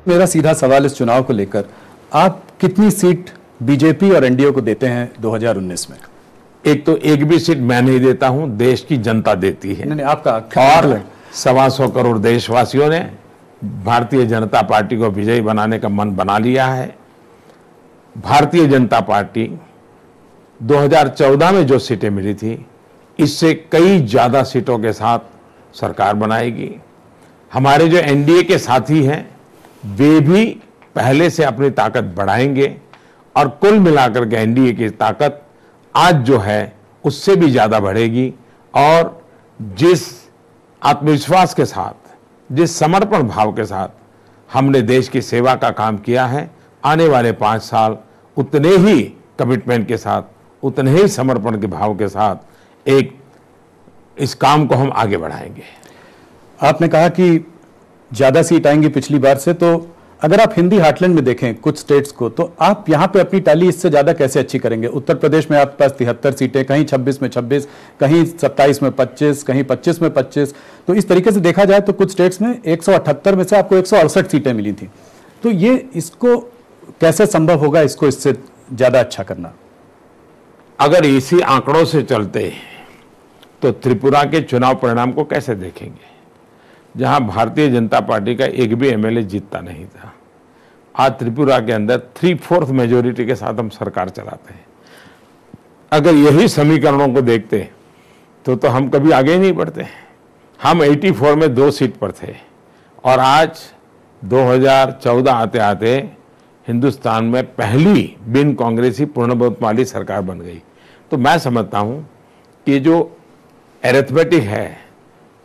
मेरा सीधा सवाल इस चुनाव को लेकर, आप कितनी सीट बीजेपी और एनडीए को देते हैं 2019 में? एक तो एक भी सीट मैं नहीं देता हूं, देश की जनता देती है। नहीं, आपका और 125 करोड़ देशवासियों ने भारतीय जनता पार्टी को विजयी बनाने का मन बना लिया है। भारतीय जनता पार्टी 2014 में जो सीटें मिली थी, इससे कई ज्यादा सीटों के साथ सरकार बनाएगी। हमारे जो एनडीए के साथी हैं वे भी पहले से अपनी ताकत बढ़ाएंगे और कुल मिलाकर के एनडीए की ताकत आज जो है उससे भी ज्यादा बढ़ेगी। और जिस आत्मविश्वास के साथ, जिस समर्पण भाव के साथ हमने देश की सेवा का काम किया है, आने वाले 5 साल उतने ही कमिटमेंट के साथ, उतने ही समर्पण के भाव के साथ इस काम को हम आगे बढ़ाएंगे। आपने कहा कि ज्यादा सीट आएंगी पिछली बार से, तो अगर आप हिंदी हार्टलैंड में देखें कुछ स्टेट्स को, तो आप यहां पे अपनी टैली इससे ज्यादा कैसे अच्छी करेंगे? उत्तर प्रदेश में आपके पास 73 सीटें, कहीं 26 में 26, कहीं 27 में 25, कहीं 25 में 25। तो इस तरीके से देखा जाए तो कुछ स्टेट्स में 178 में से आपको 168 सीटें मिली थी। तो ये इसको कैसे संभव होगा, इसको इससे ज्यादा अच्छा करना? अगर इसी आंकड़ों से चलते तो त्रिपुरा के चुनाव परिणाम को कैसे देखेंगे, जहां भारतीय जनता पार्टी का एक भी एमएलए जीतता नहीं था। आज त्रिपुरा के अंदर 3/4 मेजोरिटी के साथ हम सरकार चलाते हैं। अगर यही समीकरणों को देखते तो हम कभी आगे ही नहीं बढ़ते। हम 84 में 2 सीट पर थे और आज 2014 आते आते हिंदुस्तान में पहली बिन कांग्रेसी पूर्ण बहुमत वाली सरकार बन गई। तो मैं समझता हूं कि जो एरिथमेटिक है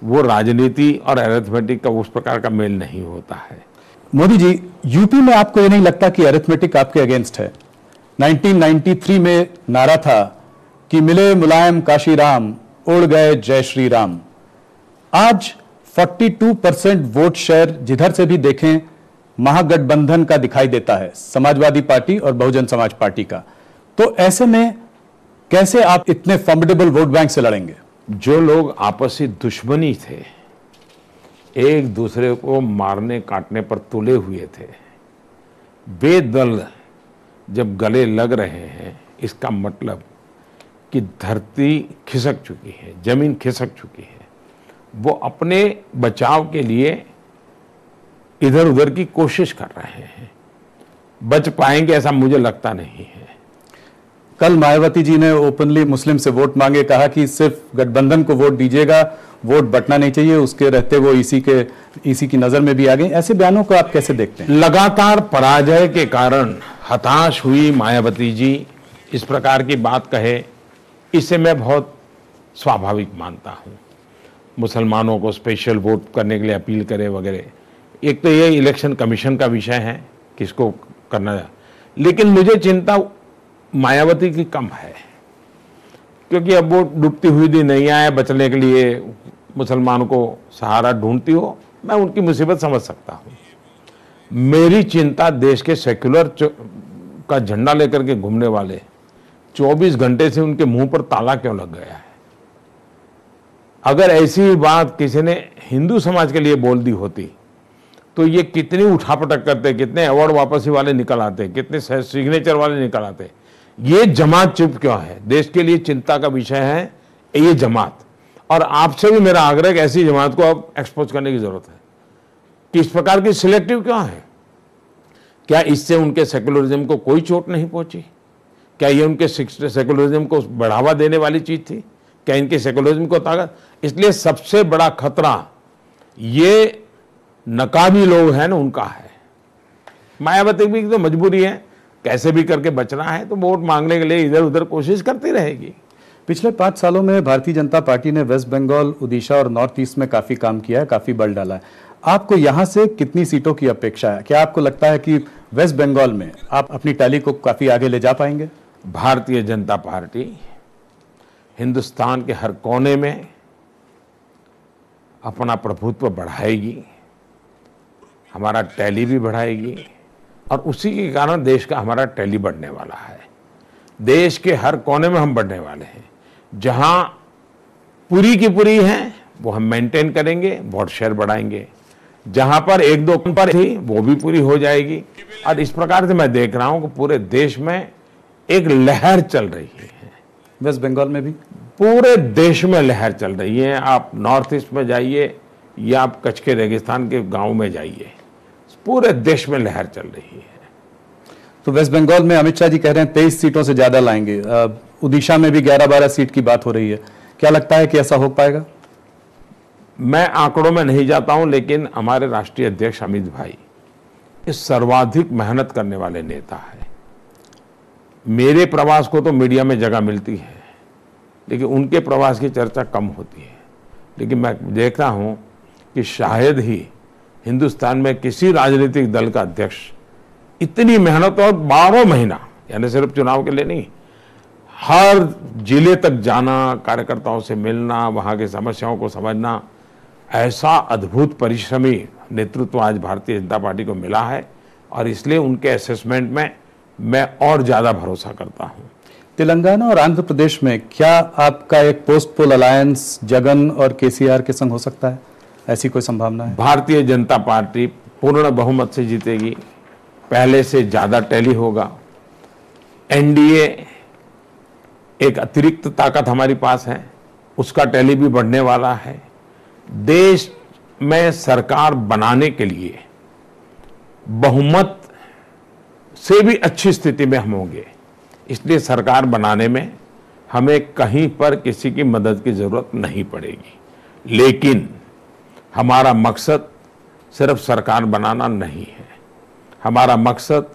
वो राजनीति और एरिथमेटिक का उस प्रकार का मेल नहीं होता है। मोदी जी, यूपी में आपको ये नहीं लगता कि एरिथमेटिक आपके अगेंस्ट है? 1993 में नारा था कि मिले मुलायम काशीराम, उड़ गए जय श्री राम। आज 42% वोट शेयर जिधर से भी देखें महागठबंधन का दिखाई देता है, समाजवादी पार्टी और बहुजन समाज पार्टी का। तो ऐसे में कैसे आप इतने फॉर्मिडेबल वोट बैंक से लड़ेंगे? जो लोग आपसी दुश्मनी थे, एक दूसरे को मारने काटने पर तुले हुए थे, वे दल जब गले लग रहे हैं, इसका मतलब कि धरती खिसक चुकी है, जमीन खिसक चुकी है। वो अपने बचाव के लिए इधर उधर की कोशिश कर रहे हैं। बच पाएंगे ऐसा मुझे लगता नहीं है। कल मायावती जी ने ओपनली मुस्लिम से वोट मांगे, कहा कि सिर्फ गठबंधन को वोट दीजिएगा, वोट बंटना नहीं चाहिए। उसके रहते वो ईसी की नजर में भी आ गई। ऐसे बयानों को आप कैसे देखते हैं? लगातार पराजय के कारण हताश हुई मायावती जी इस प्रकार की बात कहे, इसे मैं बहुत स्वाभाविक मानता हूं। मुसलमानों को स्पेशल वोट करने के लिए अपील करे वगैरह, एक तो ये इलेक्शन कमीशन का विषय है किसको करना, लेकिन मुझे चिंता मायावती की कम है, क्योंकि अब वो डूबती हुई भी नहीं आए, बचने के लिए मुसलमानों को सहारा ढूंढती हो। मैं उनकी मुसीबत समझ सकता हूं। मेरी चिंता देश के सेक्युलर का झंडा लेकर के घूमने वाले 24 घंटे से उनके मुंह पर ताला क्यों लग गया है। अगर ऐसी बात किसी ने हिंदू समाज के लिए बोल दी होती तो ये कितनी उठापटक करते, कितने अवार्ड वापसी वाले निकल आते, कितने सिग्नेचर वाले निकल आते। ये जमात चुप क्यों है? देश के लिए चिंता का विषय है ये जमात। और आपसे भी मेरा आग्रह कि ऐसी जमात को अब एक्सपोज करने की जरूरत है कि इस प्रकार की सिलेक्टिव क्यों है। क्या इससे उनके सेकुलरिज्म को कोई चोट नहीं पहुंची? क्या ये उनके सेकुलरिज्म को बढ़ावा देने वाली चीज थी? क्या इनके सेकुलरिज्म को ताकत? इसलिए सबसे बड़ा खतरा ये नकामी लोग हैं ना, उनका है। मायावती भी तो मजबूरी है, कैसे भी करके बचना है तो वोट मांगने के लिए इधर उधर कोशिश करती रहेगी। पिछले 5 सालों में भारतीय जनता पार्टी ने वेस्ट बंगाल, उड़ीसा और नॉर्थ ईस्ट में काफी काम किया है, काफी बल डाला है। आपको यहां से कितनी सीटों की अपेक्षा है? क्या आपको लगता है कि वेस्ट बंगाल में आप अपनी टैली को काफी आगे ले जा पाएंगे? भारतीय जनता पार्टी हिंदुस्तान के हर कोने में अपना प्रभुत्व बढ़ाएगी, हमारा टैली भी बढ़ाएगी और उसी के कारण देश का हमारा टैली बढ़ने वाला है। देश के हर कोने में हम बढ़ने वाले हैं। जहां पूरी की पूरी है वो हम मेंटेन करेंगे, वोट शेयर बढ़ाएंगे। जहां पर एक दो पर थी वो भी पूरी हो जाएगी। और इस प्रकार से मैं देख रहा हूं कि पूरे देश में एक लहर चल रही है। वेस्ट बंगाल में भी पूरे देश में लहर चल रही है। आप नॉर्थ ईस्ट में जाइए या आप कच्छ के रेगिस्तान के गांव में जाइए, पूरे देश में लहर चल रही है। तो वेस्ट बंगाल में अमित शाह जी कह रहे हैं 23 सीटों से ज्यादा लाएंगे। उड़ीसा में भी 11-12 सीट की बात हो रही है। क्या लगता है कि ऐसा हो पाएगा? मैं आंकड़ों में नहीं जाता हूं, लेकिन हमारे राष्ट्रीय अध्यक्ष अमित भाई इस सर्वाधिक मेहनत करने वाले नेता है। मेरे प्रवास को तो मीडिया में जगह मिलती है, लेकिन उनके प्रवास की चर्चा कम होती है। लेकिन मैं देख रहा हूं कि शायद ही हिंदुस्तान में किसी राजनीतिक दल का अध्यक्ष इतनी मेहनत और 12 महीना, यानी सिर्फ चुनाव के लिए नहीं, हर जिले तक जाना, कार्यकर्ताओं से मिलना, वहां की समस्याओं को समझना, ऐसा अद्भुत परिश्रमी नेतृत्व आज भारतीय जनता पार्टी को मिला है। और इसलिए उनके असेसमेंट में मैं और ज्यादा भरोसा करता हूं। तेलंगाना और आंध्र प्रदेश में क्या आपका एक पोस्ट पोल अलायंस जगन और केसीआर के संग हो सकता है? ऐसी कोई संभावना है? भारतीय जनता पार्टी पूर्ण बहुमत से जीतेगी, पहले से ज्यादा टैली होगा। एनडीए एक अतिरिक्त ताकत हमारी पास है, उसका टैली भी बढ़ने वाला है। देश में सरकार बनाने के लिए बहुमत से भी अच्छी स्थिति में हम होंगे। इसलिए सरकार बनाने में हमें कहीं पर किसी की मदद की जरूरत नहीं पड़ेगी। लेकिन हमारा मकसद सिर्फ सरकार बनाना नहीं है, हमारा मकसद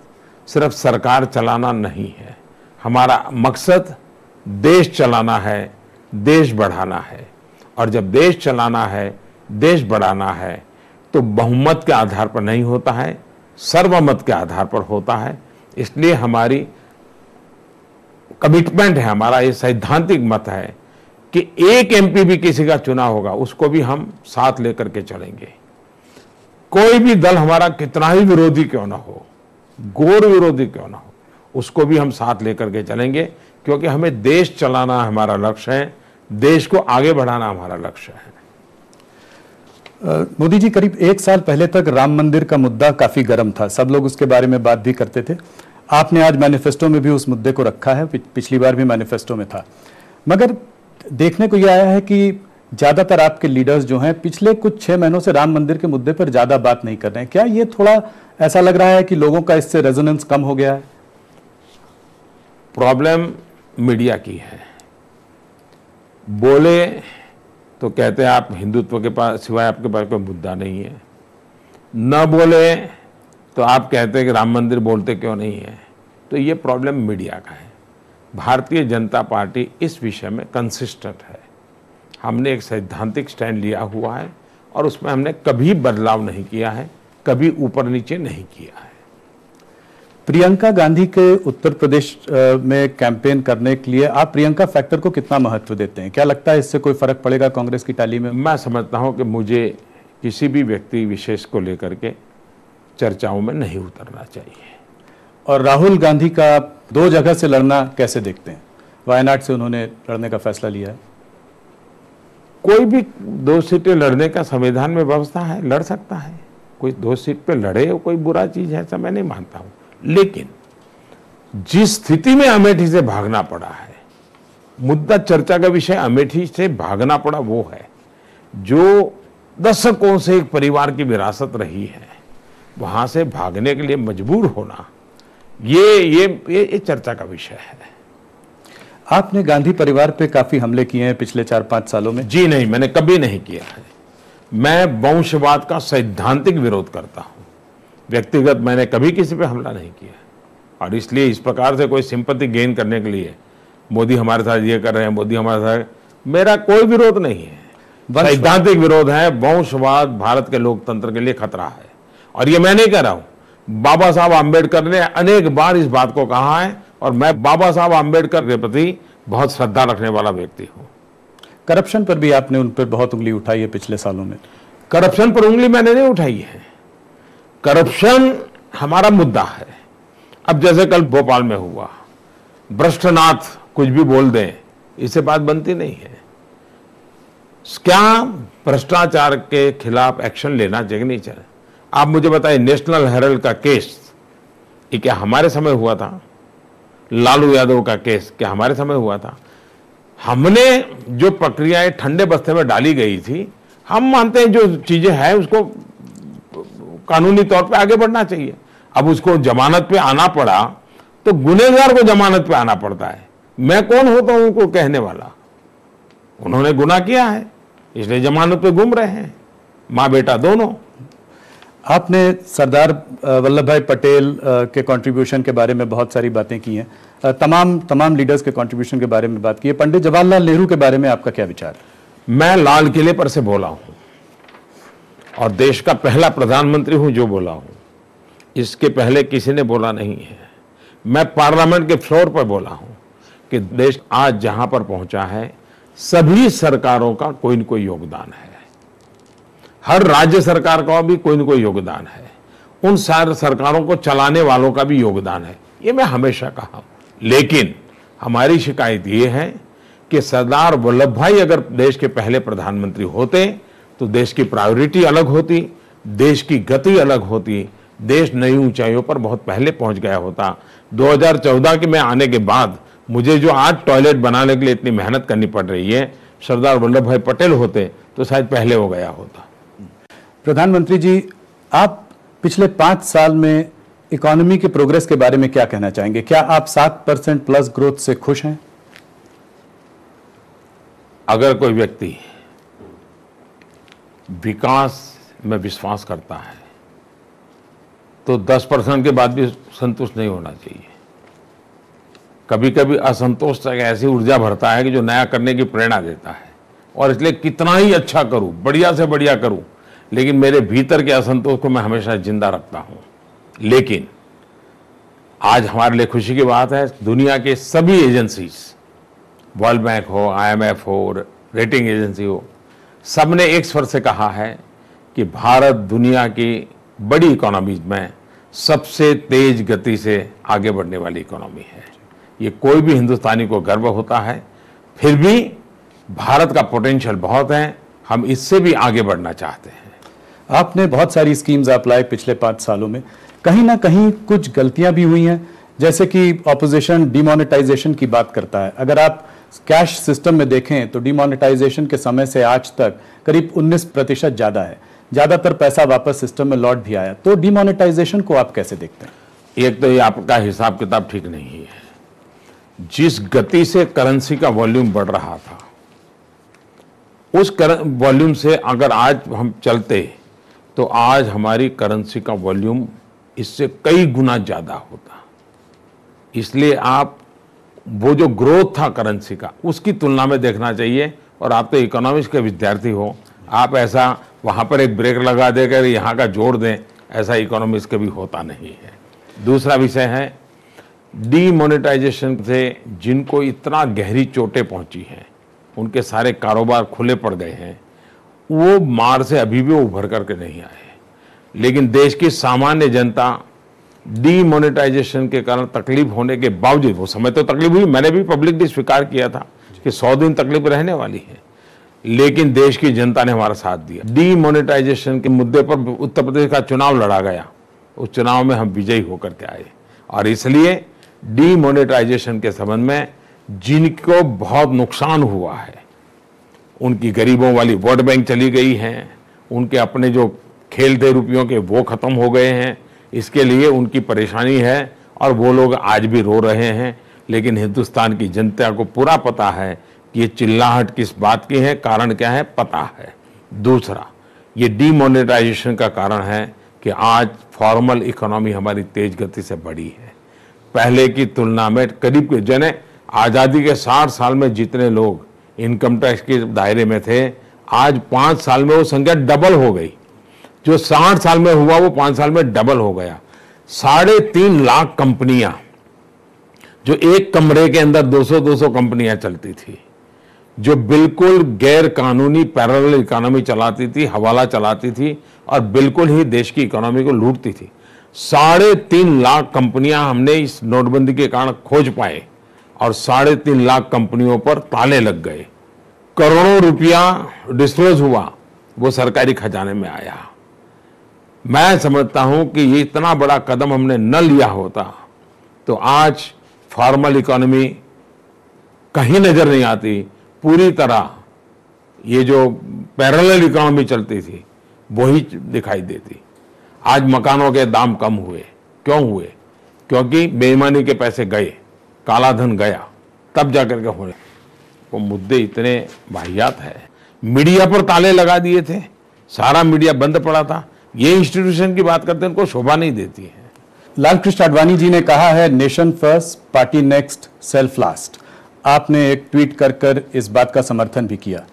सिर्फ सरकार चलाना नहीं है, हमारा मकसद देश चलाना है, देश बढ़ाना है। और जब देश चलाना है, देश बढ़ाना है, तो बहुमत के आधार पर नहीं होता है, सर्वमत के आधार पर होता है। इसलिए हमारी कमिटमेंट है, हमारा ये सैद्धांतिक मत है कि एक एमपी भी किसी का चुना होगा उसको भी हम साथ लेकर के चलेंगे। कोई भी दल हमारा कितना ही विरोधी क्यों ना हो, घोर विरोधी क्यों ना हो, उसको भी हम साथ लेकर के चलेंगे, क्योंकि हमें देश चलाना हमारा लक्ष्य है, देश को आगे बढ़ाना हमारा लक्ष्य है। मोदी जी, करीब 1 साल पहले तक राम मंदिर का मुद्दा काफी गर्म था, सब लोग उसके बारे में बात भी करते थे। आपने आज मैनिफेस्टो में भी उस मुद्दे को रखा है, पिछली बार भी मैनिफेस्टो में था। मगर देखने को यह आया है कि ज्यादातर आपके लीडर्स जो हैं पिछले कुछ 6 महीनों से राम मंदिर के मुद्दे पर ज्यादा बात नहीं कर रहे हैं। क्या ये थोड़ा ऐसा लग रहा है कि लोगों का इससे रेजोनेंस कम हो गया है? प्रॉब्लम मीडिया की है। बोले तो कहते हैं आप हिंदुत्व के पास सिवाय आपके पास कोई मुद्दा नहीं है, न बोले तो आप कहते हैं कि राम मंदिर बोलते क्यों नहीं है। तो ये प्रॉब्लम मीडिया का है। भारतीय जनता पार्टी इस विषय में कंसिस्टेंट है। हमने एक सैद्धांतिक स्टैंड लिया हुआ है और उसमें हमने कभी बदलाव नहीं किया है, कभी ऊपर नीचे नहीं किया है। प्रियंका गांधी के उत्तर प्रदेश में कैंपेन करने के लिए आप प्रियंका फैक्टर को कितना महत्व देते हैं? क्या लगता है इससे कोई फर्क पड़ेगा कांग्रेस की टाली में? मैं समझता हूं कि मुझे किसी भी व्यक्ति विशेष को लेकर के चर्चाओं में नहीं उतरना चाहिए। और राहुल गांधी का 2 जगह से लड़ना कैसे देखते हैं? वायनाड से उन्होंने लड़ने का फैसला लिया है। कोई भी 2 सीटें लड़ने का संविधान में व्यवस्था है, लड़ सकता है। कोई 2 सीट पे लड़े कोई बुरा चीज है, ऐसा मैं नहीं मानता हूं। लेकिन जिस स्थिति में अमेठी से भागना पड़ा है, मुद्दा चर्चा का विषय अमेठी से भागना पड़ा वो है जो दशकों से एक परिवार की विरासत रही है, वहां से भागने के लिए मजबूर होना, ये चर्चा का विषय है। आपने गांधी परिवार पे काफी हमले किए हैं पिछले 4-5 सालों में। जी नहीं, मैंने कभी नहीं किया है। मैं वंशवाद का सैद्धांतिक विरोध करता हूं, व्यक्तिगत मैंने कभी किसी पे हमला नहीं किया। और इसलिए इस प्रकार से कोई सिंपैथी गेन करने के लिए मोदी हमारे साथ ये कर रहे हैं, मोदी हमारे साथ, मेरा कोई विरोध नहीं है। सैद्धांतिक विरोध है। वंशवाद भारत के लोकतंत्र के लिए खतरा है। और ये मैं नहीं कह रहा हूं, बाबा साहब आंबेडकर ने अनेक बार इस बात को कहा है और मैं बाबा साहब आंबेडकर के प्रति बहुत श्रद्धा रखने वाला व्यक्ति हूं। करप्शन पर भी आपने उन पर बहुत उंगली उठाई है पिछले सालों में। करप्शन पर उंगली मैंने नहीं उठाई है। करप्शन हमारा मुद्दा है। अब जैसे कल भोपाल में हुआ, भ्रष्टनाथ कुछ भी बोल दें, इससे बात बनती नहीं है। क्या भ्रष्टाचार के खिलाफ एक्शन लेना चाहिए नहीं चाहिए? आप मुझे बताइए, नेशनल हेराल्ड का केस ये क्या हमारे समय हुआ था? लालू यादव का केस क्या हमारे समय हुआ था? हमने जो प्रक्रियाएं ठंडे बस्ते में डाली गई थी, हम मानते हैं जो चीजें हैं उसको कानूनी तौर पे आगे बढ़ना चाहिए। अब उसको जमानत पे आना पड़ा तो गुनहगार को जमानत पे आना पड़ता है। मैं कौन होता हूं उनको कहने वाला? उन्होंने गुनाह किया है इसलिए जमानत पे घूम रहे हैं, माँ बेटा दोनों। आपने सरदार वल्लभ भाई पटेल के कंट्रीब्यूशन के बारे में बहुत सारी बातें की हैं, तमाम लीडर्स के कंट्रीब्यूशन के बारे में बात की है। पंडित जवाहरलाल नेहरू के बारे में आपका क्या विचार है? मैं लाल किले पर से बोला हूं और देश का पहला प्रधानमंत्री हूं जो बोला हूं, इसके पहले किसी ने बोला नहीं है। मैं पार्लियामेंट के फ्लोर पर बोला हूं कि देश आज जहां पर पहुंचा है सभी सरकारों का कोई न कोई योगदान है, हर राज्य सरकार का भी कोई न कोई योगदान है, उन सारे सरकारों को चलाने वालों का भी योगदान है, ये मैं हमेशा कहा हूं। लेकिन हमारी शिकायत ये है कि सरदार वल्लभ भाई अगर देश के पहले प्रधानमंत्री होते तो देश की प्रायोरिटी अलग होती, देश की गति अलग होती, देश नई ऊंचाइयों पर बहुत पहले पहुंच गया होता। 2014 के में आने के बाद मुझे जो आज टॉयलेट बनाने के लिए इतनी मेहनत करनी पड़ रही है, सरदार वल्लभ भाई पटेल होते तो शायद पहले हो गया होता। प्रधानमंत्री जी, आप पिछले 5 साल में इकोनॉमी के प्रोग्रेस के बारे में क्या कहना चाहेंगे? क्या आप 7% प्लस ग्रोथ से खुश हैं? अगर कोई व्यक्ति विकास में विश्वास करता है तो 10% के बाद भी संतुष्ट नहीं होना चाहिए। कभी कभी असंतोष तक ऐसी ऊर्जा भरता है कि जो नया करने की प्रेरणा देता है, और इसलिए कितना ही अच्छा करूं, बढ़िया से बढ़िया करूं, लेकिन मेरे भीतर के असंतोष को मैं हमेशा जिंदा रखता हूं। लेकिन आज हमारे लिए खुशी की बात है, दुनिया के सभी एजेंसीज, वर्ल्ड बैंक हो, IMF हो, रेटिंग एजेंसी हो, सबने एक स्वर से कहा है कि भारत दुनिया की बड़ी इकोनॉमीज में सबसे तेज गति से आगे बढ़ने वाली इकोनॉमी है। ये कोई भी हिंदुस्तानी को गर्व होता है। फिर भी भारत का पोटेंशियल बहुत है, हम इससे भी आगे बढ़ना चाहते हैं। आपने बहुत सारी स्कीम्स अप्लाई पिछले 5 सालों में, कहीं ना कहीं कुछ गलतियां भी हुई हैं, जैसे कि ऑपोजिशन डिमोनेटाइजेशन की बात करता है। अगर आप कैश सिस्टम में देखें तो डिमोनेटाइजेशन के समय से आज तक करीब 19% ज्यादा है, ज्यादातर पैसा वापस सिस्टम में लौट भी आया। तो डिमोनेटाइजेशन को आप कैसे देखते हैं? एक तो ये आपका हिसाब किताब ठीक नहीं है। जिस गति से करेंसी का वॉल्यूम बढ़ रहा था, उस वॉल्यूम से अगर आज हम चलते तो आज हमारी करेंसी का वॉल्यूम इससे कई गुना ज्यादा होता। इसलिए आप वो जो ग्रोथ था करेंसी का, उसकी तुलना में देखना चाहिए। और आप तो इकोनॉमिक्स के विद्यार्थी हो, आप ऐसा वहां पर एक ब्रेक लगा देकर यहाँ का जोड़ दें, ऐसा इकोनॉमिक्स कभी होता नहीं है। दूसरा विषय है डीमोनेटाइजेशन से जिनको इतना गहरी चोटें पहुंची हैं, उनके सारे कारोबार खुले पड़ गए हैं, वो मार से अभी भी उभर करके नहीं आए। लेकिन देश की सामान्य जनता डीमोनेटाइजेशन के कारण तकलीफ होने के बावजूद, वो समय तो तकलीफ हुई, मैंने भी पब्लिकली स्वीकार किया था कि 100 दिन तकलीफ रहने वाली है, लेकिन देश की जनता ने हमारा साथ दिया। डीमोनेटाइजेशन के मुद्दे पर उत्तर प्रदेश का चुनाव लड़ा गया, उस चुनाव में हम विजयी होकर के आए। और इसलिए डीमोनेटाइजेशन के संबंध में जिनको बहुत नुकसान हुआ है, उनकी गरीबों वाली वोट बैंक चली गई है, उनके अपने जो खेल थे रुपयों के वो खत्म हो गए हैं, इसके लिए उनकी परेशानी है और वो लोग आज भी रो रहे हैं। लेकिन हिंदुस्तान की जनता को पूरा पता है कि ये चिल्लाहट किस बात की है, कारण क्या है पता है। दूसरा, ये डीमोनेटाइजेशन का कारण है कि आज फॉर्मल इकोनॉमी हमारी तेज गति से बढ़ी है। पहले की तुलना में करीब जने आज़ादी के 60 साल में जितने लोग इनकम टैक्स के दायरे में थे, आज 5 साल में वो संख्या डबल हो गई। जो 60 साल में हुआ वो 5 साल में डबल हो गया। 3.5 लाख कंपनियां, जो एक कमरे के अंदर 200 कंपनियां चलती थी, जो बिल्कुल गैर कानूनी पैरेलल इकोनॉमी चलाती थी, हवाला चलाती थी और बिल्कुल ही देश की इकोनॉमी को लूटती थी, 3.5 लाख कंपनियां हमने इस नोटबंदी के कारण खोज पाए और 3.5 लाख कंपनियों पर ताले लग गए। करोड़ों रुपया डिस्क्लोज हुआ, वो सरकारी खजाने में आया। मैं समझता हूं कि ये इतना बड़ा कदम हमने न लिया होता तो आज फॉर्मल इकोनॉमी कहीं नजर नहीं आती, पूरी तरह ये जो पैरेलल इकोनॉमी चलती थी वही दिखाई देती। आज मकानों के दाम कम हुए, क्यों हुए? क्योंकि बेईमानी के पैसे गए, काला धन गया, तब जाकर के हुए। वो मुद्दे इतने वाहियात है। मीडिया पर ताले लगा दिए थे, सारा मीडिया बंद पड़ा था। ये इंस्टीट्यूशन की बात करते हैं, उनको शोभा नहीं देती है। लालकृष्ण आडवाणी जी ने कहा है nation first, party next, self last. आपने एक ट्वीट कर इस बात का समर्थन भी किया।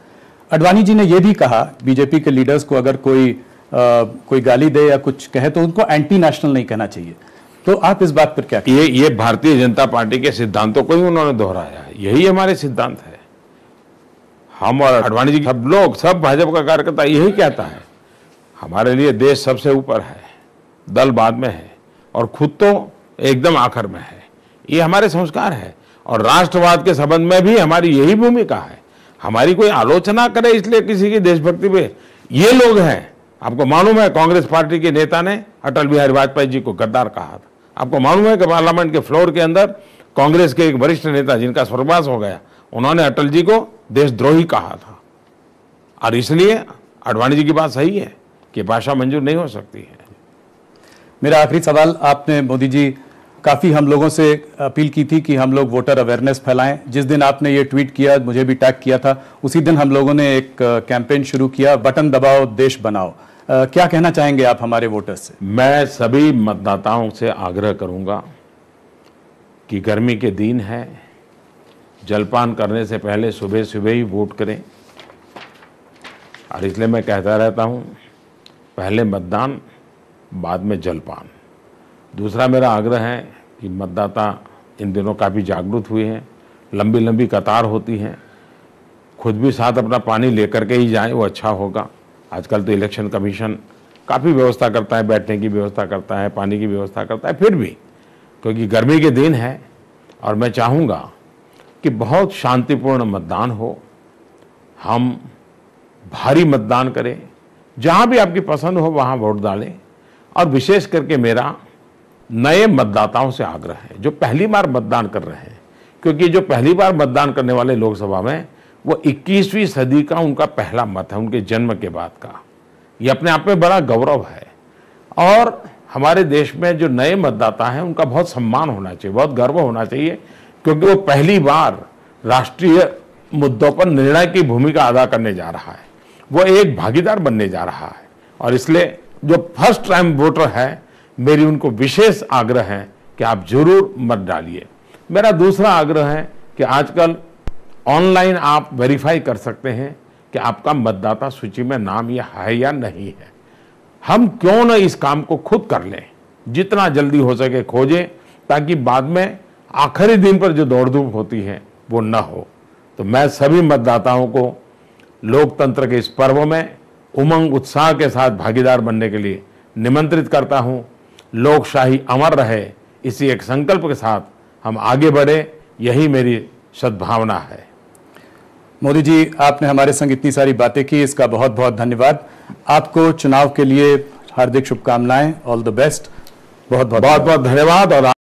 आडवाणी जी ने यह भी कहा बीजेपी के लीडर्स को अगर कोई गाली दे या कुछ कहे तो उनको एंटी नेशनल नहीं कहना चाहिए। तो आप इस बात पर क्या कहें? ये भारतीय जनता पार्टी के सिद्धांतों को ही उन्होंने दोहराया है। यही हमारे सिद्धांत है। हम और आडवाणी जी, सब लोग, सब भाजपा का कार्यकर्ता यही कहता है हमारे लिए देश सबसे ऊपर है, दल बाद में है और खुद तो एकदम आखिर में है। ये हमारे संस्कार है और राष्ट्रवाद के संबंध में भी हमारी यही भूमिका है। हमारी कोई आलोचना करे इसलिए किसी की देशभक्ति पे, ये लोग हैं। आपको मालूम है कांग्रेस पार्टी के नेता ने अटल बिहारी वाजपेयी जी को गद्दार कहा था। आपको मालूम है कि पार्लियामेंट के फ्लोर के अंदर कांग्रेस के एक वरिष्ठ नेता जिनका स्वर्गवास हो गया, उन्होंने अटल जी को देशद्रोही कहा था। और इसलिए आडवाणी जी की बात सही है कि भाषा मंजूर नहीं हो सकती है। मेरा आखिरी सवाल, आपने मोदी जी काफी हम लोगों से अपील की थी कि हम लोग वोटर अवेयरनेस फैलाएं। जिस दिन आपने ये ट्वीट किया, मुझे भी टैग किया था, उसी दिन हम लोगों ने एक कैंपेन शुरू किया, बटन दबाओ देश बनाओ। क्या कहना चाहेंगे आप हमारे वोटर्स से? मैं सभी मतदाताओं से आग्रह करूंगा कि गर्मी के दिन है, जलपान करने से पहले सुबह सुबह ही वोट करें। और इसलिए मैं कहता रहता हूं, पहले मतदान, बाद में जलपान। दूसरा मेरा आग्रह है कि मतदाता इन दिनों काफ़ी जागरूक हुए हैं, लंबी लंबी कतार होती है, खुद भी साथ अपना पानी लेकर के ही जाएं, वो अच्छा होगा। आजकल तो इलेक्शन कमीशन काफ़ी व्यवस्था करता है, बैठने की व्यवस्था करता है, पानी की व्यवस्था करता है, फिर भी क्योंकि गर्मी के दिन है और मैं चाहूँगा कि बहुत शांतिपूर्ण मतदान हो, हम भारी मतदान करें, जहाँ भी आपकी पसंद हो वहाँ वोट डालें। और विशेष करके मेरा नए मतदाताओं से आग्रह है जो पहली बार मतदान कर रहे हैं, क्योंकि जो पहली बार मतदान करने वाले लोकसभा में वो 21वीं सदी का उनका पहला मत है, उनके जन्म के बाद का। ये अपने आप में बड़ा गौरव है। और हमारे देश में जो नए मतदाता हैं उनका बहुत सम्मान होना चाहिए, बहुत गर्व होना चाहिए, क्योंकि वो पहली बार राष्ट्रीय मुद्दों पर निर्णय की भूमिका अदा करने जा रहा है, वो एक भागीदार बनने जा रहा है। और इसलिए जो फर्स्ट टाइम वोटर है, मेरी उनको विशेष आग्रह है कि आप जरूर मत डालिए। मेरा दूसरा आग्रह है कि आजकल ऑनलाइन आप वेरीफाई कर सकते हैं कि आपका मतदाता सूची में नाम यह है या नहीं है। हम क्यों न इस काम को खुद कर लें, जितना जल्दी हो सके खोजें, ताकि बाद में आखिरी दिन पर जो दौड़ धूप होती है वो न हो। तो मैं सभी मतदाताओं को लोकतंत्र के इस पर्व में उमंग उत्साह के साथ भागीदार बनने के लिए निमंत्रित करता हूं। लोकशाही अमर रहे, इसी एक संकल्प के साथ हम आगे बढ़े, यही मेरी सद्भावना है। मोदी जी, आपने हमारे संग इतनी सारी बातें की, इसका बहुत बहुत धन्यवाद। आपको चुनाव के लिए हार्दिक शुभकामनाएं, ऑल द बेस्ट। बहुत बहुत धन्यवाद। और